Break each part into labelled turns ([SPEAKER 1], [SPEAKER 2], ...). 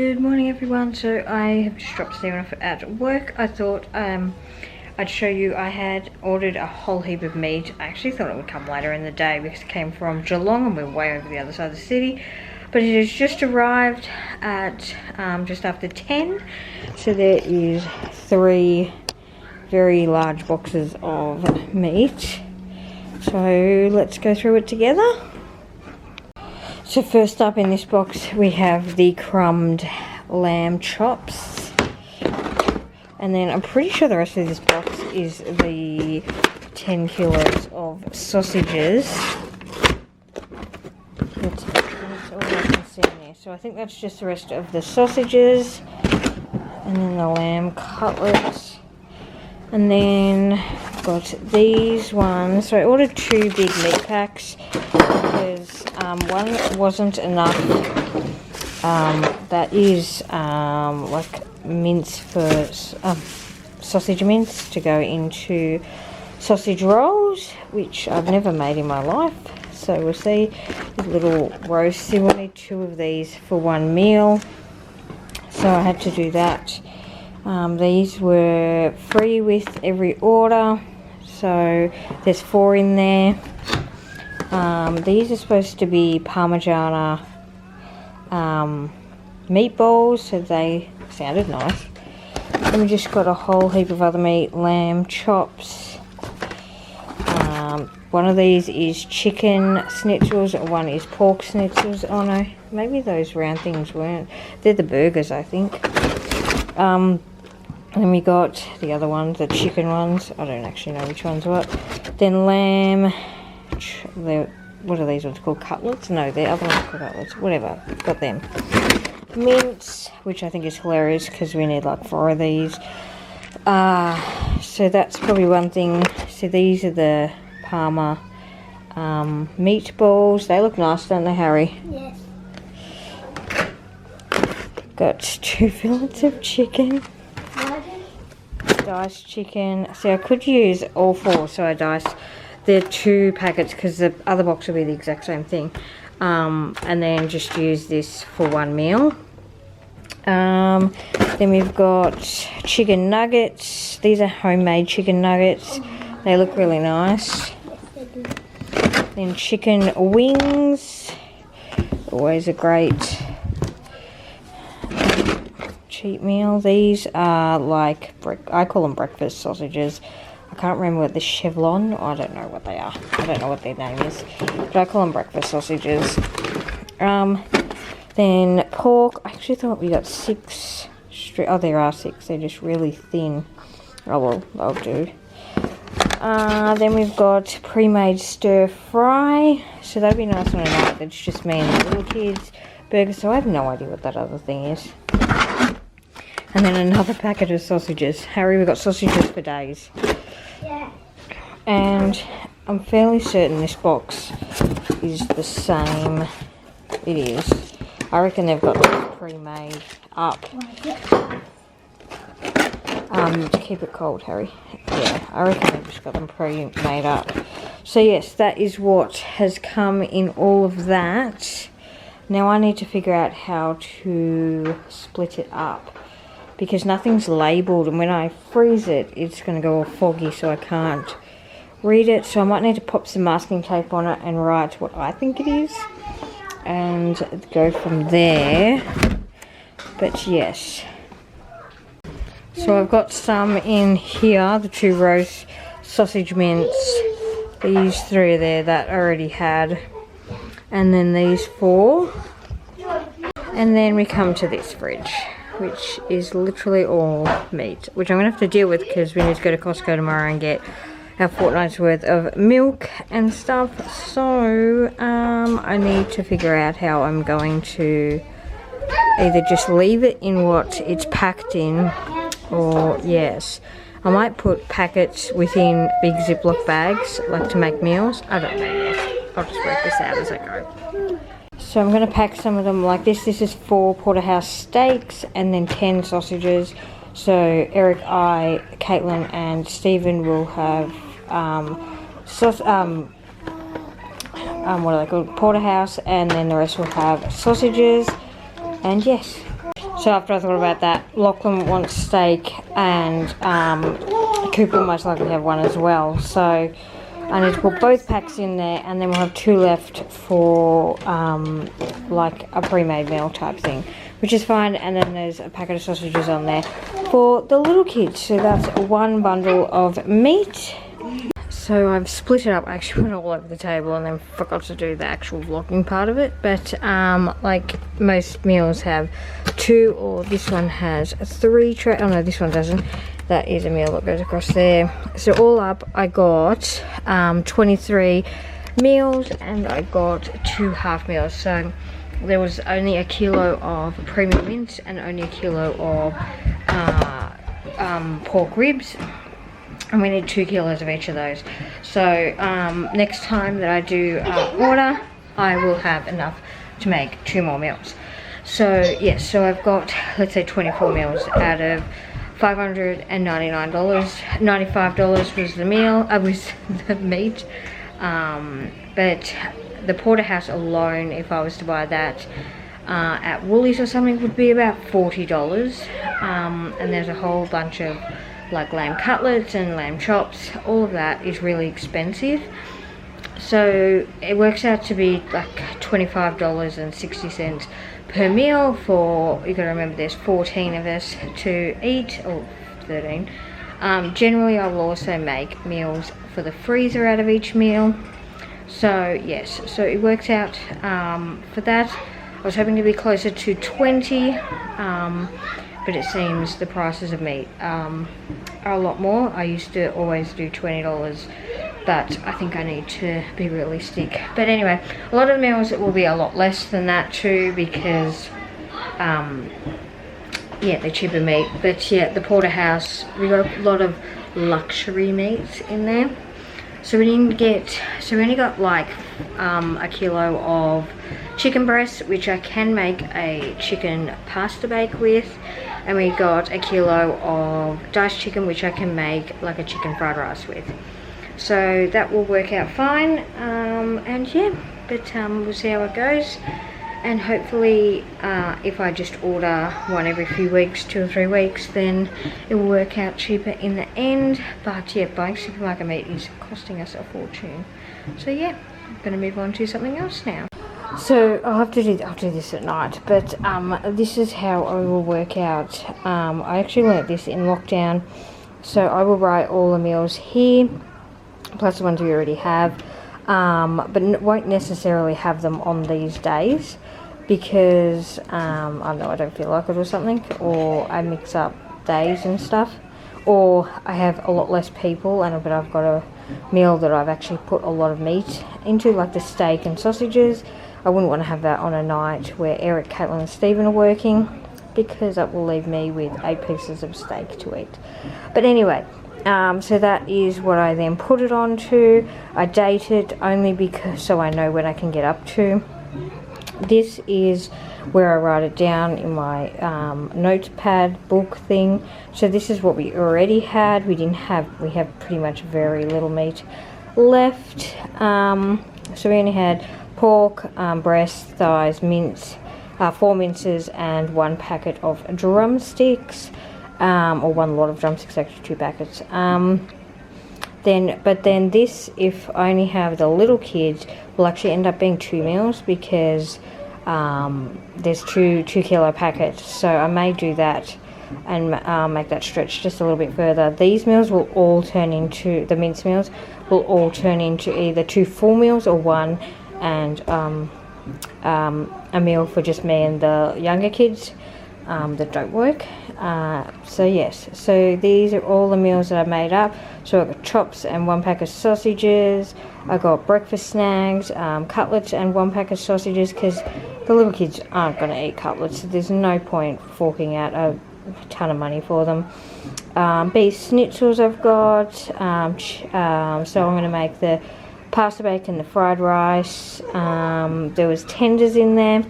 [SPEAKER 1] Good morning everyone. So I have just dropped Stephen off at work. I thought I'd show you. I had ordered a whole heap of meat. I actually thought it would come later in the day because it came from Geelong and we're way over the other side of the city. But it has just arrived at just after 10. So there is 3 very large boxes of meat. So let's go through it together. So first up in this box we have the crumbed lamb chops, and then I'm pretty sure the rest of this box is the 10 kilos of sausages. That's all I can see in there. So I think that's just the rest of the sausages, and then the lamb cutlets, and then got these ones. So I ordered 2 big meat packs because one wasn't enough. That is like mince for sausage mince to go into sausage rolls, which I've never made in my life. So we'll see. These little roasts. You will need 2 of these for 1 meal. So I had to do that. These were free with every order. So there's 4 in there. These are supposed to be Parmigiana meatballs, so they sounded nice. Then we just got a whole heap of other meat, lamb chops. One of these is chicken schnitzels, and one is pork schnitzels. Oh no, maybe those round things weren't. They're the burgers, I think. And then we got the other ones, the chicken ones. I don't actually know which one's what. Then lamb. What are these ones called? Cutlets? No, the other ones are called cutlets. Whatever. Got them. Mince, which I think is hilarious because we need like 4 of these. So that's probably one thing. So these are the Parma meatballs. They look nice, don't they, Harry?
[SPEAKER 2] Yes.
[SPEAKER 1] Got 2 fillets of chicken. Diced chicken. See, I could use all 4, so I diced the 2 packets because the other box will be the exact same thing. And then just use this for 1 meal. Then we've got chicken nuggets. These are homemade chicken nuggets. They look really nice. Then chicken wings. Always a great cheap meal. These are like, I call them breakfast sausages. I can't remember what the chevron, I don't know what they are. I don't know what their name is, but I call them breakfast sausages. Then pork. I actually thought we got 6 oh, there are 6. They're just really thin. Oh well, they'll do. Then we've got pre-made stir fry. So that'd be nice on a night that's just me and the little kids. Burger. So I have no idea what that other thing is. And then another packet of sausages. Harry, we've got sausages for days.
[SPEAKER 2] Yeah.
[SPEAKER 1] And I'm fairly certain this box is the same. It is. I reckon they've got this pre-made up. To keep it cold, Harry. Yeah, I reckon they've just got them pre-made up. So yes, that is what has come in all of that. Now I need to figure out how to split it up, because nothing's labelled, and when I freeze it, it's going to go all foggy, so I can't read it. So I might need to pop some masking tape on it and write what I think it is, and go from there. But yes. So I've got some in here, the 2 roast sausage mince. These 3 are there that I already had. And then these 4. And then we come to this fridge, which is literally all meat, which I'm going to have to deal with because we need to go to Costco tomorrow and get our fortnight's worth of milk and stuff. So I need to figure out how I'm going to either just leave it in what it's packed in, or yes, I might put packets within big Ziploc bags, like to make meals. I don't know yet. I'll just work this out as I go. So I'm going to pack some of them like this. This is 4 porterhouse steaks and then 10 sausages. So Eric, I, Caitlin and Stephen will have what are they called? Porterhouse, and then the rest will have sausages. And yes, So after I thought about that, Lachlan wants steak and Cooper will most likely have one as well. So I need to put both packs in there, and then we'll have 2 left for like a pre-made meal type thing, which is fine. And then there's a packet of sausages on there for the little kids. So that's 1 bundle of meat. So I've split it up. I actually went all over the table and then forgot to do the actual vlogging part of it. But like most meals have 2, or this one has 3 tray. Oh no, this one doesn't. That is a meal that goes across there. So all up, I got 23 meals, and I got 2 half meals. So there was only a kilo of premium mince and only a kilo of pork ribs. And we need 2 kilos of each of those. So next time that I do order, I will have enough to make 2 more meals. So yes, so I've got, let's say, 24 meals out of $599. $95 was the meal, was the meat. But the porterhouse alone, if I was to buy that at Woolies or something, would be about $40. And there's a whole bunch of like lamb cutlets and lamb chops. All of that is really expensive. So it works out to be like $25.60 per meal for, you gotta remember there's 14 of us to eat, or 13. Generally I will also make meals for the freezer out of each meal. So yes, so it works out for that. I was hoping to be closer to 20, but it seems the prices of meat are a lot more. I used to always do $20, but I think I need to be realistic. But anyway, a lot of the meals it will be a lot less than that too, because yeah, they're cheaper meat. But yeah, the porterhouse, we got a lot of luxury meats in there. So we only got like a kilo of chicken breast, which I can make a chicken pasta bake with, and we got a kilo of diced chicken, which I can make like a chicken fried rice with. So that will work out fine. And yeah, but we'll see how it goes. And hopefully if I just order one every few weeks, 2 or 3 weeks, then it will work out cheaper in the end. But yeah, buying supermarket meat is costing us a fortune. So yeah, I'm going to move on to something else now. So I'll do this at night, but this is how I will work out. I actually learnt this in lockdown. So I will write all the meals here, plus the ones we already have, but won't necessarily have them on these days, because I don't know, I don't feel like it or something, or I mix up days and stuff, or I have a lot less people, but I've got a meal that I've actually put a lot of meat into, like the steak and sausages. I wouldn't want to have that on a night where Eric, Caitlin and Stephen are working, because that will leave me with 8 pieces of steak to eat. But anyway, so that is what I then put it onto. I date it only because so I know when I can get up to. This is where I write it down in my notepad book thing. So this is what we already had. We have pretty much very little meat left. So we only had pork, breast, thighs, mince, 4 minces, and 1 packet of drumsticks, or 1 lot of drumsticks, actually 2 packets. But then this, if I only have the little kids, will actually end up being 2 meals, because there's 2 kilo packets. So I may do that and make that stretch just a little bit further. These meals will all turn into, the mince meals will all turn into either 2 full meals or 1, and a meal for just me and the younger kids that don't work. So yes, so these are all the meals that I made up. So I got chops and 1 pack of sausages. I got breakfast snacks, cutlets and 1 pack of sausages, because the little kids aren't going to eat cutlets, so there's no point forking out a ton of money for them. Beef schnitzels I've got, so I'm going to make the pasta bacon, the fried rice. There was tenders in there,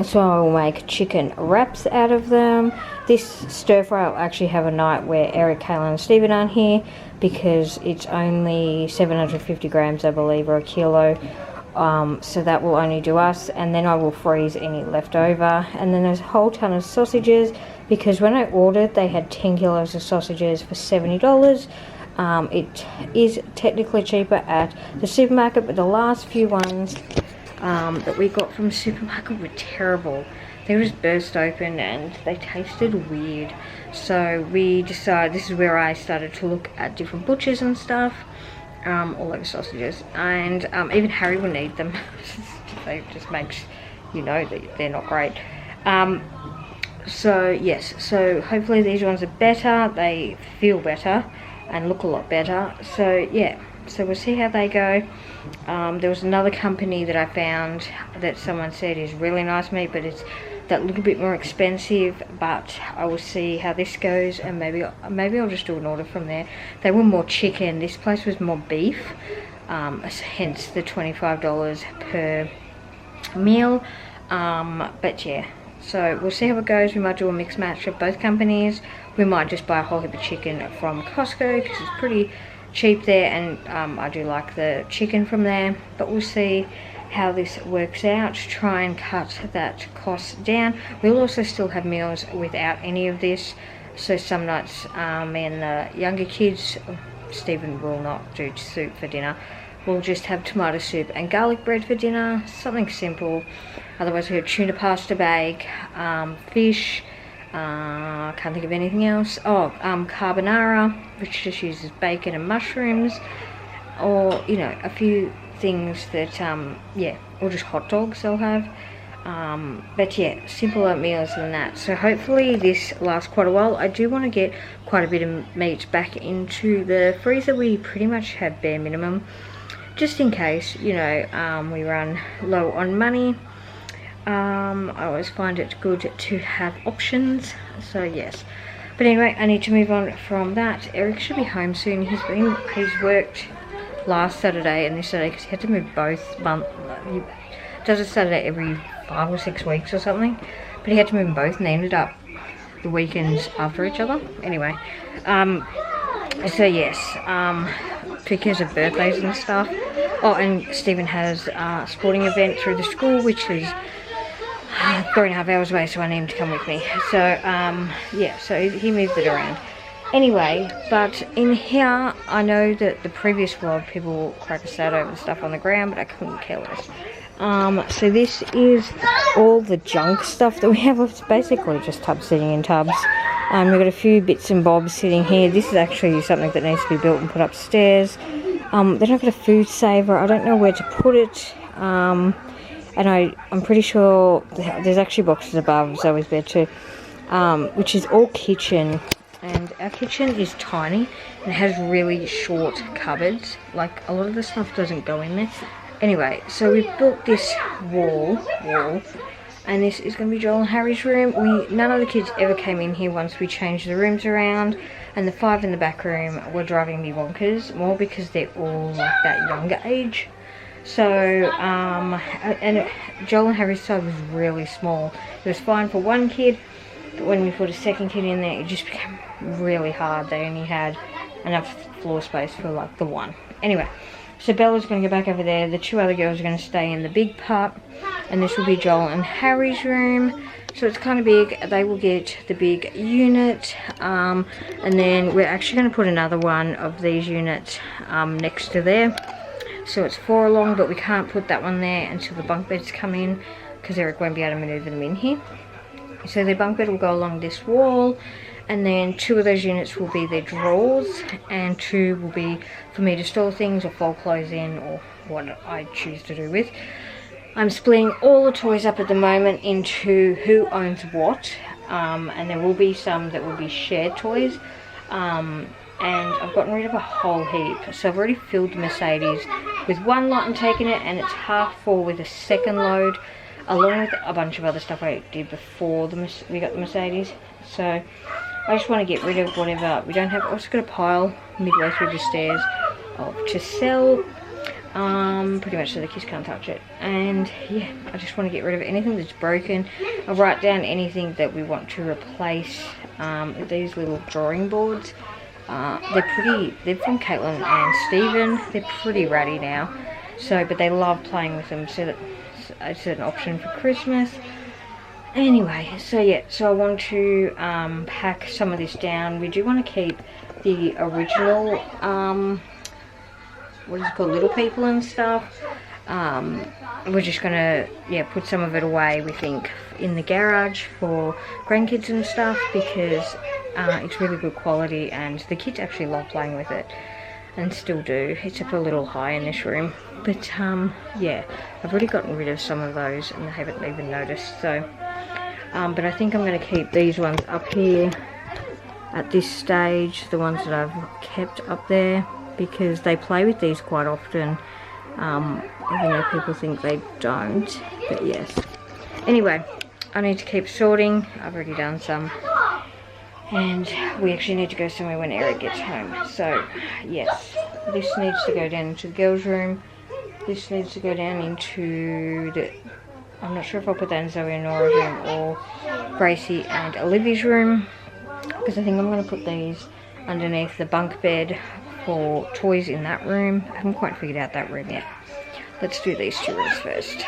[SPEAKER 1] so I will make chicken wraps out of them. This stir fry will actually have a night where Eric, Kayla and Stephen aren't here, because it's only 750 grams I believe, or a kilo So that will only do us, and then I will freeze any left over. And then there's a whole ton of sausages, because when I ordered they had 10 kilos of sausages for $70. It is technically cheaper at the supermarket, but the last few ones that we got from the supermarket were terrible. They just burst open and they tasted weird. So we decided, this is where I started to look at different butchers and stuff, all over sausages, and even Harry will need them. They just makes you know that they're not great. So yes, so hopefully these ones are better, they feel better and look a lot better. So yeah, so we'll see how they go. There was another company that I found that someone said is really nice meat, but it's that little bit more expensive. But I will see how this goes, and maybe I'll just do an order from there. They were more chicken, this place was more beef, hence the $25 per meal. But yeah, so we'll see how it goes. We might do a mixed match of both companies. We might just buy a whole heap of chicken from Costco because it's pretty cheap there, and I do like the chicken from there. But we'll see how this works out, try and cut that cost down. We'll also still have meals without any of this. So some nights me and the younger kids, Stephen will not do soup for dinner. We'll just have tomato soup and garlic bread for dinner, something simple. Otherwise we have tuna pasta bake, fish, can't think of anything else. Carbonara, which just uses bacon and mushrooms, or you know, a few things that yeah, or just hot dogs they'll have. But yeah, simpler meals than that. So hopefully this lasts quite a while. I do want to get quite a bit of meat back into the freezer. We pretty much have bare minimum, just in case, you know, we run low on money. I always find it good to have options, so yes. But anyway, I need to move on from that. Eric should be home soon. He's worked last Saturday and this Saturday because he had to move both months. He does a Saturday every 5 or 6 weeks or something, but he had to move them both and they ended up the weekends after each other. Anyway, so yes, because of birthdays and stuff. Oh, and Stephen has a sporting event through the school, which is 3.5 hours away, so I need him to come with me. So yeah, so he moved it around. Anyway, but in here, I know that the previous vlog, people crack a stat over the stuff on the ground, but I couldn't care less. So this is all the junk stuff that we have. It's basically just tubs sitting in tubs. We've got a few bits and bobs sitting here. This is actually something that needs to be built and put upstairs. Then I've got a food saver. I don't know where to put it. And I'm pretty sure there's actually boxes above Zoe's bed too, which is all kitchen. And our kitchen is tiny and it has really short cupboards. Like a lot of the stuff doesn't go in there. Anyway, so we've built this wall, and this is going to be Joel and Harry's room. None of the kids ever came in here once we changed the rooms around, and the 5 in the back room were driving me bonkers, more because they're all like that younger age. So, and Joel and Harry's side was really small. It was fine for one kid, but when we put a second kid in there, it just became really hard. They only had enough floor space for like the one. Anyway, so Bella's going to go back over there. The 2 other girls are going to stay in the big part, and this will be Joel and Harry's room. So it's kind of big. They will get the big unit, and then we're actually going to put another one of these units next to there. So it's 4 along, but we can't put that one there until the bunk beds come in, because Eric won't be able to maneuver them in here. So the bunk bed will go along this wall, and then 2 of those units will be their drawers, and 2 will be for me to store things or fold clothes in, or what I choose to do with. I'm splitting all the toys up at the moment into who owns what, and there will be some that will be shared toys, and I've gotten rid of a whole heap. So I've already filled the Mercedes with 1 lot and taken it, and it's half full with a second load, along with a bunch of other stuff I did before we got the Mercedes. So I just want to get rid of whatever we don't have. I've also got a pile midway through the stairs of to sell, pretty much so the kids can't touch it. And yeah, I just want to get rid of anything that's broken. I'll write down anything that we want to replace. These little drawing boards, they're from Caitlin and Stephen. They're pretty ratty now. So, but they love playing with them, so it's an option for Christmas. Anyway, so yeah, so I want to pack some of this down. We do want to keep the original, what is it called, Little People and stuff. We're just gonna, yeah, put some of it away, we think, in the garage for grandkids and stuff, because it's really good quality and the kids actually love playing with it and still do. It's up a little high in this room, but yeah, I've already gotten rid of some of those and I haven't even noticed. So but I think I'm going to keep these ones up here at this stage, the ones that I've kept up there, because they play with these quite often, even though people think they don't, but yes. Anyway, I need to keep sorting. I've already done some, and we actually need to go somewhere when Eric gets home. So yes, this needs to go down into the girls' room. This needs to go down into the, I'm not sure if I'll put that in Zoe and Nora's room or Gracie and Olivia's room, because I think I'm going to put these underneath the bunk bed for toys in that room. I haven't quite figured out that room yet. Let's do these two rooms first.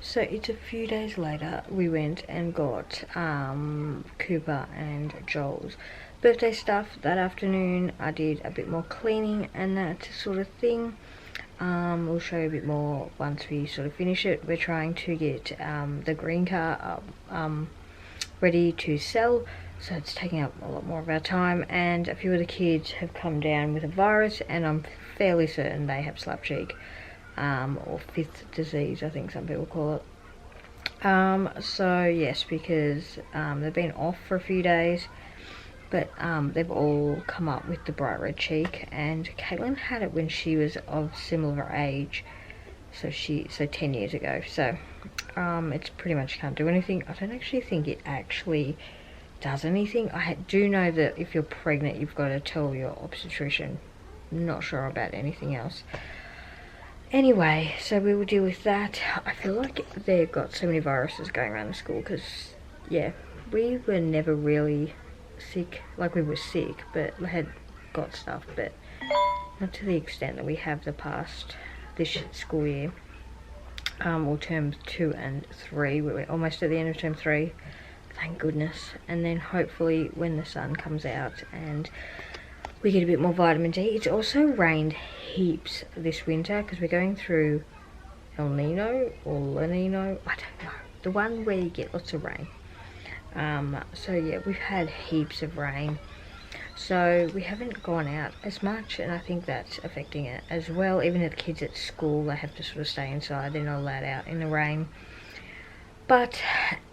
[SPEAKER 1] So it's a few days later, we went and got Cooper and Joel's birthday stuff that afternoon. I did a bit more cleaning and that sort of thing. We'll show you a bit more once we sort of finish it. We're trying to get the green car ready to sell, so it's taking up a lot more of our time, and a few of the kids have come down with a virus, and I'm fairly certain they have slap cheek, or fifth disease, I think some people call it. So yes, because they've been off for a few days, but they've all come up with the bright red cheek, and Caitlin had it when she was of similar age, so 10 years ago. So it's pretty much can't do anything. I don't actually think it actually does anything. I do know that if you're pregnant, you've got to tell your obstetrician. Not sure about anything else. Anyway, so we will deal with that. I feel like they've got so many viruses going around the school, because yeah, we were never really sick. Like, we were sick, but we had got stuff, but not to the extent that we have the past this school year, or term 2 and 3. We're almost at the end of term 3, thank goodness. And then hopefully when the sun comes out and we get a bit more vitamin D. It's also rained heaps this winter, because we're going through El Nino or La Nino, I don't know, the one where you get lots of rain. So yeah, we've had heaps of rain, so we haven't gone out as much, and I think that's affecting it as well. Even the kids at school, they have to sort of stay inside, they're not allowed out in the rain. But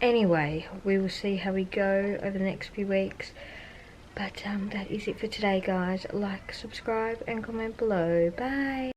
[SPEAKER 1] anyway, we will see how we go over the next few weeks. But that is it for today, guys. Like, subscribe and comment below. Bye.